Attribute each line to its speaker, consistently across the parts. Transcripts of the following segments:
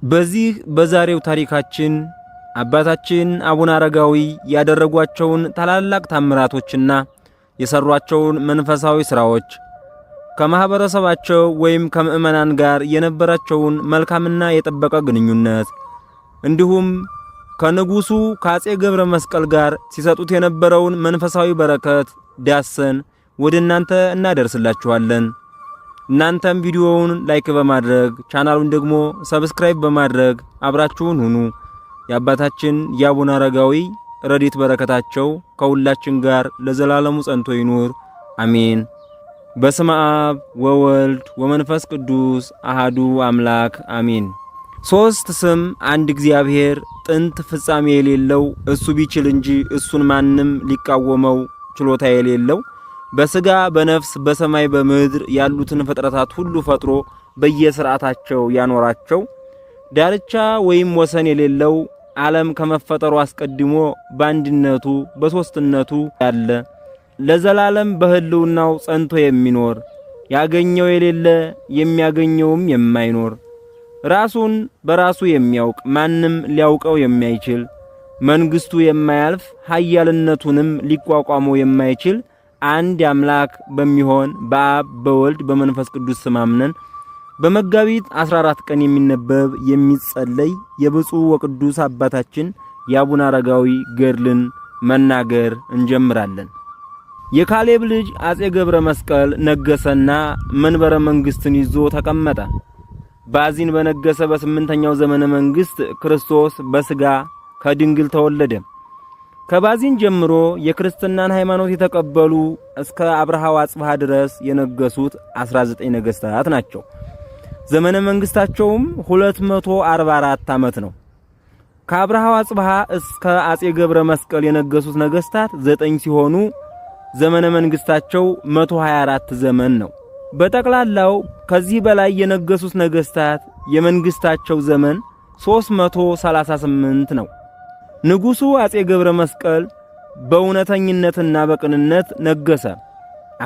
Speaker 1: በዚህ በዛሬው ታሪካችን አባታችን አቡነ አረጋዊ ያደረጓቸውን ታላላቅ ታምራቶችና የሰሯቸውን መንፈሳዊ ሥራዎች ከማህበረሰባቸው ወይም ከምእመናን ጋር የነበራቸውን መልካምና የጠበቀ ግንኙነት እንዲሁም ከንጉሱ ከአጼ ገብረ መስቀል ጋር ሲሰጡት የነበረውን መንፈሳዊ በረከት ዳሰን ወደ እናንተ እናደርስላችኋለን። እናንተም ቪዲዮውን ላይክ በማድረግ ቻናሉን ደግሞ ሰብስክራይብ በማድረግ አብራችሁን ሁኑ። የአባታችን የአቡነ አረጋዊ ረድኤት በረከታቸው ከሁላችን ጋር ለዘላለሙ ጸንቶ ይኑር አሜን። በስመ አብ ወወልድ ወመንፈስ ቅዱስ አሃዱ አምላክ አሜን። ሶስት ስም አንድ እግዚአብሔር ጥንት ፍጻሜ የሌለው እሱ ቢችል እንጂ እሱን ማንም ሊቃወመው ችሎታ የሌለው በስጋ በነፍስ በሰማይ በምድር ያሉትን ፍጥረታት ሁሉ ፈጥሮ በየሥርዓታቸው ያኖራቸው ዳርቻ ወይም ወሰን የሌለው ዓለም ከመፈጠሩ አስቀድሞ በአንድነቱ በሶስትነቱ ያለ ለዘላለም በህልውናው ጸንቶ የሚኖር ያገኘው የሌለ የሚያገኘውም የማይኖር ራሱን በራሱ የሚያውቅ ማንም ሊያውቀው የማይችል መንግስቱ የማያልፍ ኃያልነቱንም ሊቋቋመው የማይችል አንድ አምላክ በሚሆን በአብ በወልድ በመንፈስ ቅዱስ ስም አምነን በመጋቢት 14 ቀን የሚነበብ የሚጸለይ የብፁዕ ወቅዱስ አባታችን የአቡነ አረጋዊ ገድልን መናገር እንጀምራለን። የካሌብ ልጅ አጼ ገብረ መስቀል ነገሰና መንበረ መንግስትን ይዞ ተቀመጠ። ባዚን በነገሰ በ8ኛው ዘመነ መንግስት ክርስቶስ በስጋ ከድንግል ተወለደ። ከባዚን ጀምሮ የክርስትናን ሃይማኖት የተቀበሉ እስከ አብርሃው አጽብሃ ድረስ የነገሱት 19 ነገስታት ናቸው። ዘመነ መንግስታቸውም 244 ዓመት ነው። ከአብርሃው አጽብሃ እስከ አጼ ገብረ መስቀል የነገሱት ነገስታት 9 ሲሆኑ ዘመነ መንግስታቸው 124 ዘመን ነው። በጠቅላላው ከዚህ በላይ የነገሱት ነገስታት የመንግስታቸው ዘመን 338 ነው። ንጉሱ አጼ ገብረ መስቀል በእውነተኝነትና በቅንነት ነገሰ።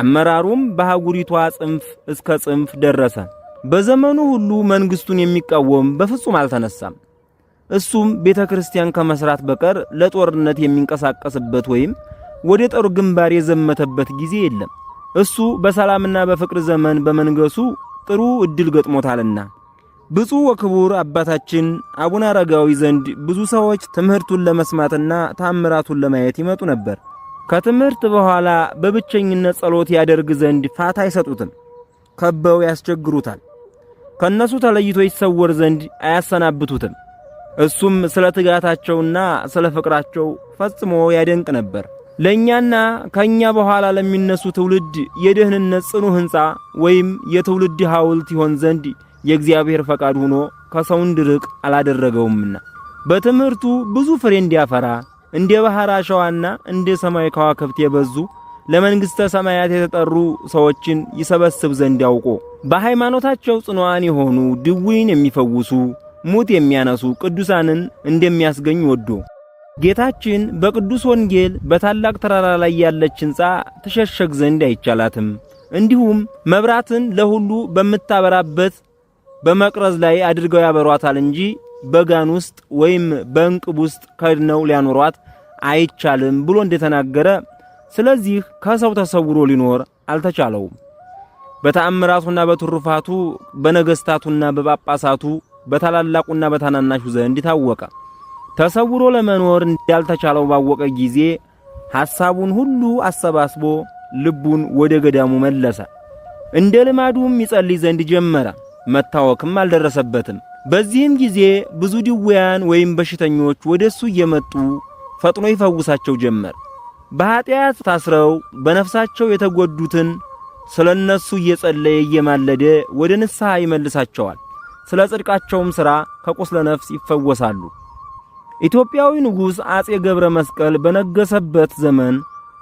Speaker 1: አመራሩም በአህጉሪቷ ጽንፍ እስከ ጽንፍ ደረሰ። በዘመኑ ሁሉ መንግስቱን የሚቃወም በፍጹም አልተነሳም። እሱም ቤተክርስቲያን ከመስራት በቀር ለጦርነት የሚንቀሳቀስበት ወይም ወደ ጦር ግንባር የዘመተበት ጊዜ የለም። እሱ በሰላምና በፍቅር ዘመን በመንገሱ ጥሩ እድል ገጥሞታልና ብፁዕ ወክቡር አባታችን አቡነ አረጋዊ ዘንድ ብዙ ሰዎች ትምህርቱን ለመስማትና ታምራቱን ለማየት ይመጡ ነበር። ከትምህርት በኋላ በብቸኝነት ጸሎት ያደርግ ዘንድ ፋታ አይሰጡትም። ከበው ያስቸግሩታል። ከነሱ ተለይቶ ይሰወር ዘንድ አያሰናብቱትም። እሱም ስለ ትጋታቸውና ስለ ፍቅራቸው ፈጽሞ ያደንቅ ነበር። ለኛና ከኛ በኋላ ለሚነሱ ትውልድ የደህንነት ጽኑ ሕንጻ ወይም የትውልድ ሐውልት ይሆን ዘንድ የእግዚአብሔር ፈቃድ ሆኖ ከሰው እንዲርቅ አላደረገውምና በትምህርቱ ብዙ ፍሬ እንዲያፈራ እንደ ባህር አሸዋና እንደ ሰማይ ከዋክብት የበዙ ለመንግሥተ ሰማያት የተጠሩ ሰዎችን ይሰበስብ ዘንድ ያውቆ በሃይማኖታቸው ጽኑዓን የሆኑ ድውይን የሚፈውሱ ሙት የሚያነሱ ቅዱሳንን እንደሚያስገኝ ወዶ ጌታችን በቅዱስ ወንጌል በታላቅ ተራራ ላይ ያለች ሕንጻ ተሸሸግ ዘንድ አይቻላትም፣ እንዲሁም መብራትን ለሁሉ በምታበራበት በመቅረዝ ላይ አድርገው ያበሯታል እንጂ በጋን ውስጥ ወይም በእንቅብ ውስጥ ከድነው ሊያኖሯት አይቻልም ብሎ እንደተናገረ፣ ስለዚህ ከሰው ተሰውሮ ሊኖር አልተቻለውም። በተአምራቱና በትሩፋቱ በነገስታቱና በጳጳሳቱ በታላላቁና በታናናሹ ዘንድ ታወቀ። ተሰውሮ ለመኖር እንዳልተቻለው ባወቀ ጊዜ ሐሳቡን ሁሉ አሰባስቦ ልቡን ወደ ገዳሙ መለሰ። እንደ ልማዱም ይጸልይ ዘንድ ጀመረ። መታወክም አልደረሰበትም። በዚህም ጊዜ ብዙ ድውያን ወይም በሽተኞች ወደሱ እየመጡ ፈጥኖ ይፈውሳቸው ጀመር። በኃጢአት ታስረው በነፍሳቸው የተጎዱትን ስለነሱ እየጸለየ እየማለደ ወደ ንስሐ ይመልሳቸዋል። ስለ ጽድቃቸውም ሥራ ከቁስለ ነፍስ ይፈወሳሉ። ኢትዮጵያዊ ንጉሥ አጼ ገብረ መስቀል በነገሰበት ዘመን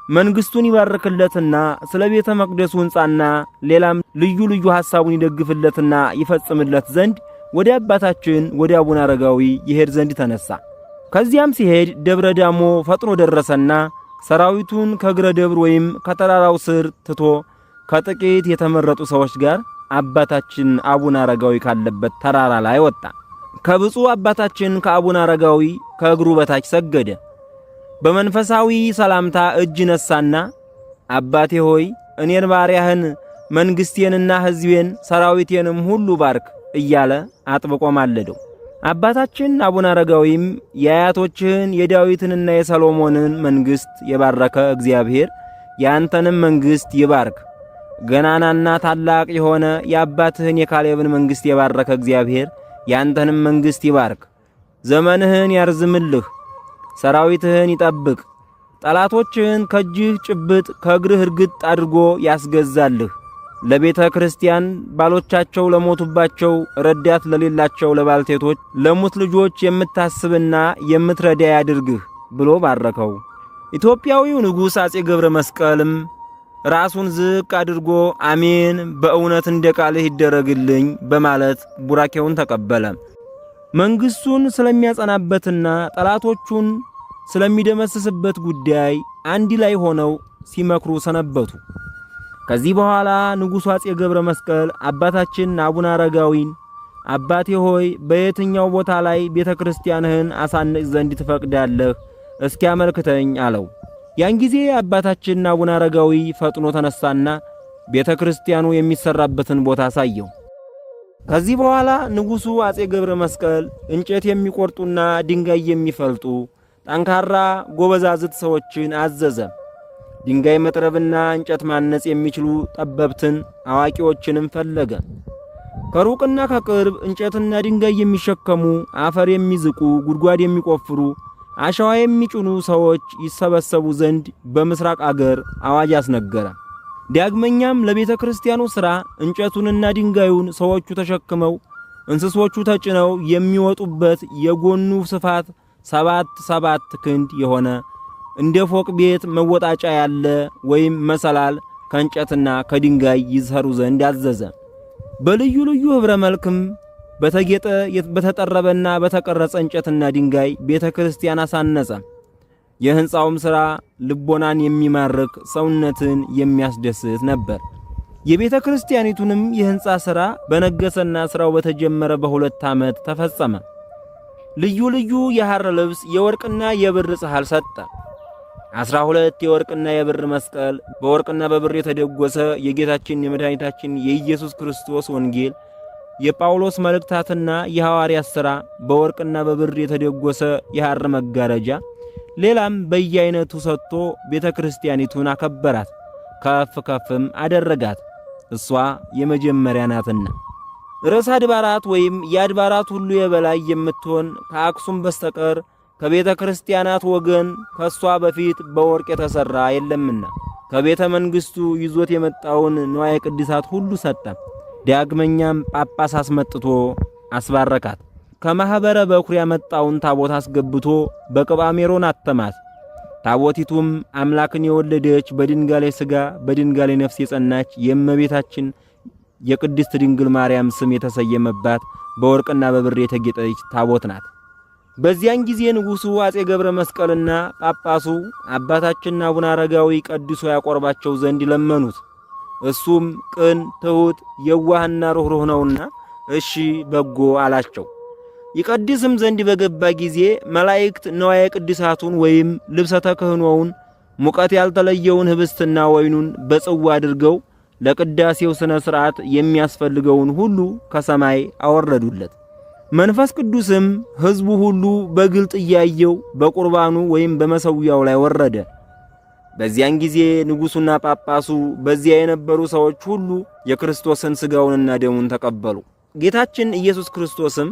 Speaker 1: መንግስቱን ይባርክለትና ስለ ቤተ መቅደሱ ሕንጻና ሌላም ልዩ ልዩ ሐሳቡን ይደግፍለትና ይፈጽምለት ዘንድ ወደ አባታችን ወደ አቡነ አረጋዊ ይሄድ ዘንድ ተነሳ። ከዚያም ሲሄድ ደብረ ዳሞ ፈጥኖ ደረሰና ሰራዊቱን ከግረ ደብር ወይም ከተራራው ስር ትቶ ከጥቂት የተመረጡ ሰዎች ጋር አባታችን አቡነ አረጋዊ ካለበት ተራራ ላይ ወጣ። ከብፁዕ አባታችን ከአቡነ አረጋዊ ከእግሩ በታች ሰገደ። በመንፈሳዊ ሰላምታ እጅ ነሳና አባቴ ሆይ እኔን ባሪያህን መንግሥቴንና ሕዝቤን ሰራዊቴንም ሁሉ ባርክ እያለ አጥብቆ ማለደው። አባታችን አቡነ አረጋዊም የአያቶችህን የዳዊትንና የሰሎሞንን መንግሥት የባረከ እግዚአብሔር ያንተንም መንግሥት ይባርክ፣ ገናናና ታላቅ የሆነ የአባትህን የካሌብን መንግሥት የባረከ እግዚአብሔር ያንተንም መንግሥት ይባርክ፣ ዘመንህን ያርዝምልህ፣ ሰራዊትህን ይጠብቅ፣ ጠላቶችህን ከእጅህ ጭብጥ ከእግርህ እርግጥ አድርጎ ያስገዛልህ፣ ለቤተ ክርስቲያን ባሎቻቸው ለሞቱባቸው ረዳት ለሌላቸው ለባልቴቶች ለሙት ልጆች የምታስብና የምትረዳ ያድርግህ ብሎ ባረከው። ኢትዮጵያዊው ንጉሥ አጼ ገብረ መስቀልም ራሱን ዝቅ አድርጎ አሜን፣ በእውነት እንደ ቃልህ ይደረግልኝ በማለት ቡራኬውን ተቀበለ። መንግሥቱን ስለሚያጸናበትና ጠላቶቹን ስለሚደመስስበት ጉዳይ አንድ ላይ ሆነው ሲመክሩ ሰነበቱ። ከዚህ በኋላ ንጉሡ አጼ ገብረ መስቀል አባታችን አቡነ አረጋዊን አባቴ ሆይ በየትኛው ቦታ ላይ ቤተ ክርስቲያንህን አሳንጽ ዘንድ ትፈቅዳለህ? እስኪ አመልክተኝ አለው። ያን ጊዜ አባታችን አቡነ አረጋዊ ፈጥኖ ተነሳና ቤተ ክርስቲያኑ የሚሰራበትን ቦታ አሳየው። ከዚህ በኋላ ንጉሡ አጼ ገብረ መስቀል እንጨት የሚቆርጡና ድንጋይ የሚፈልጡ ጠንካራ ጎበዛዝት ሰዎችን አዘዘ። ድንጋይ መጥረብና እንጨት ማነጽ የሚችሉ ጠበብትን አዋቂዎችንም ፈለገ። ከሩቅና ከቅርብ እንጨትና ድንጋይ የሚሸከሙ፣ አፈር የሚዝቁ፣ ጉድጓድ የሚቆፍሩ፣ አሸዋ የሚጭኑ ሰዎች ይሰበሰቡ ዘንድ በምስራቅ አገር አዋጅ አስነገረ። ዳግመኛም ለቤተ ክርስቲያኑ ሥራ እንጨቱንና ድንጋዩን ሰዎቹ ተሸክመው እንስሶቹ ተጭነው የሚወጡበት የጎኑ ስፋት 7 ክንድ የሆነ እንደ ፎቅ ቤት መወጣጫ ያለ ወይም መሰላል ከእንጨትና ከድንጋይ ይሰሩ ዘንድ አዘዘ። በልዩ ልዩ ኅብረ መልክም በተጌጠ በተጠረበና በተቀረጸ እንጨትና ድንጋይ ቤተ ክርስቲያን አሳነጸ። የሕንፃውም ሥራ ልቦናን የሚማርክ ሰውነትን የሚያስደስት ነበር። የቤተ ክርስቲያኒቱንም የሕንፃ ሥራ በነገሰና ሥራው በተጀመረ በ2 ዓመት ተፈጸመ። ልዩ ልዩ የሐር ልብስ የወርቅና የብር ጸሐል ሰጠ። 12 የወርቅና የብር መስቀል፣ በወርቅና በብር የተደጎሰ የጌታችን የመድኃኒታችን የኢየሱስ ክርስቶስ ወንጌል፣ የጳውሎስ መልእክታትና የሐዋርያት ሥራ፣ በወርቅና በብር የተደጎሰ የሐር መጋረጃ፣ ሌላም በየአይነቱ ሰጥቶ ቤተ ክርስቲያኒቱን አከበራት፣ ከፍ ከፍም አደረጋት። እሷ የመጀመሪያ ናትና ርዕሰ አድባራት ወይም የአድባራት ሁሉ የበላይ የምትሆን ከአክሱም በስተቀር ከቤተ ክርስቲያናት ወገን ከሷ በፊት በወርቅ የተሰራ የለምና ከቤተ መንግስቱ ይዞት የመጣውን ንዋየ ቅድሳት ሁሉ ሰጠ። ዳግመኛም ጳጳስ አስመጥቶ አስባረካት። ከማኅበረ በኩር ያመጣውን ታቦት አስገብቶ በቅባ ሜሮን አተማት። ታቦቲቱም አምላክን የወለደች በድንጋሌ ሥጋ በድንጋሌ ነፍስ የጸናች የእመቤታችን የቅድስት ድንግል ማርያም ስም የተሰየመባት በወርቅና በብር የተጌጠች ታቦት ናት። በዚያን ጊዜ ንጉሡ አጼ ገብረ መስቀልና ጳጳሱ አባታችን አቡነ አረጋዊ ቀድሶ ያቆርባቸው ዘንድ ለመኑት። እሱም ቅን፣ ትሑት፣ የዋህና ሩህሩህ ነውና እሺ በጎ አላቸው። ይቀድስም ዘንድ በገባ ጊዜ መላእክት ነዋየ ቅድሳቱን ወይም ልብሰ ተክህኖውን ሙቀት ያልተለየውን ህብስትና ወይኑን በጽዋ አድርገው ለቅዳሴው ሥነ ሥርዓት የሚያስፈልገውን ሁሉ ከሰማይ አወረዱለት። መንፈስ ቅዱስም ሕዝቡ ሁሉ በግልጥ እያየው በቁርባኑ ወይም በመሠዊያው ላይ ወረደ። በዚያን ጊዜ ንጉሡና ጳጳሱ በዚያ የነበሩ ሰዎች ሁሉ የክርስቶስን ሥጋውንና ደሙን ተቀበሉ። ጌታችን ኢየሱስ ክርስቶስም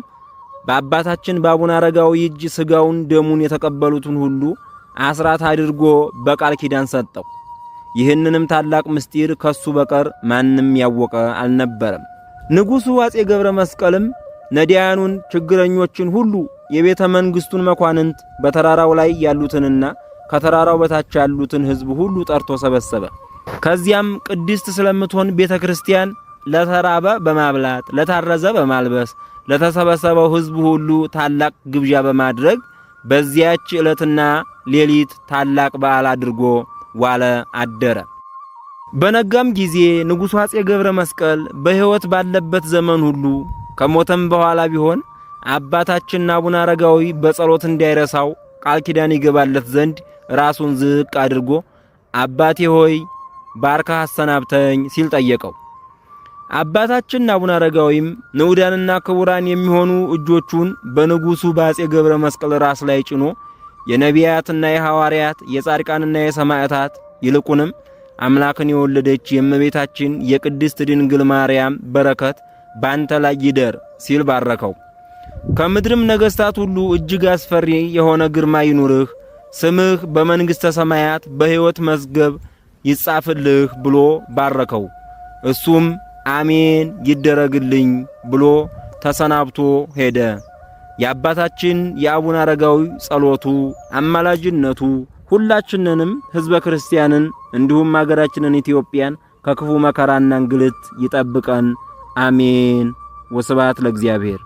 Speaker 1: በአባታችን በአቡነ አረጋዊ እጅ ሥጋውን ደሙን የተቀበሉትን ሁሉ አስራት አድርጎ በቃል ኪዳን ሰጠው። ይህንንም ታላቅ ምስጢር ከሱ በቀር ማንም ያወቀ አልነበረም። ንጉሡ አጼ ገብረ መስቀልም ነዳያኑን፣ ችግረኞችን ሁሉ የቤተ መንግሥቱን መኳንንት በተራራው ላይ ያሉትንና ከተራራው በታች ያሉትን ሕዝብ ሁሉ ጠርቶ ሰበሰበ። ከዚያም ቅድስት ስለምትሆን ቤተ ክርስቲያን ለተራበ በማብላት ለታረዘ በማልበስ ለተሰበሰበው ሕዝብ ሁሉ ታላቅ ግብዣ በማድረግ በዚያች ዕለትና ሌሊት ታላቅ በዓል አድርጎ ዋለ አደረ። በነጋም ጊዜ ንጉሡ አጼ ገብረ መስቀል በሕይወት ባለበት ዘመን ሁሉ ከሞተም በኋላ ቢሆን አባታችን አቡነ አረጋዊ በጸሎት እንዳይረሳው ቃል ኪዳን ይገባለት ዘንድ ራሱን ዝቅ አድርጎ አባቴ ሆይ ባርከህ አሰናብተኝ ሲል ጠየቀው። አባታችን አቡነ አረጋዊም ንዑዳንና ክቡራን የሚሆኑ እጆቹን በንጉሡ በአፄ ገብረ መስቀል ራስ ላይ ጭኖ የነቢያትና የሐዋርያት የጻድቃንና የሰማዕታት ይልቁንም አምላክን የወለደች የእመቤታችን የቅድስት ድንግል ማርያም በረከት ባንተ ላይ ይደር ሲል ባረከው። ከምድርም ነገሥታት ሁሉ እጅግ አስፈሪ የሆነ ግርማ ይኑርህ፣ ስምህ በመንግሥተ ሰማያት በሕይወት መዝገብ ይጻፍልህ ብሎ ባረከው። እሱም አሜን ይደረግልኝ ብሎ ተሰናብቶ ሄደ። የአባታችን የአቡነ አረጋዊ ጸሎቱ አማላጅነቱ ሁላችንንም ሕዝበ ክርስቲያንን እንዲሁም አገራችንን ኢትዮጵያን ከክፉ መከራና እንግልት ይጠብቀን። አሜን። ወስብሐት ለእግዚአብሔር።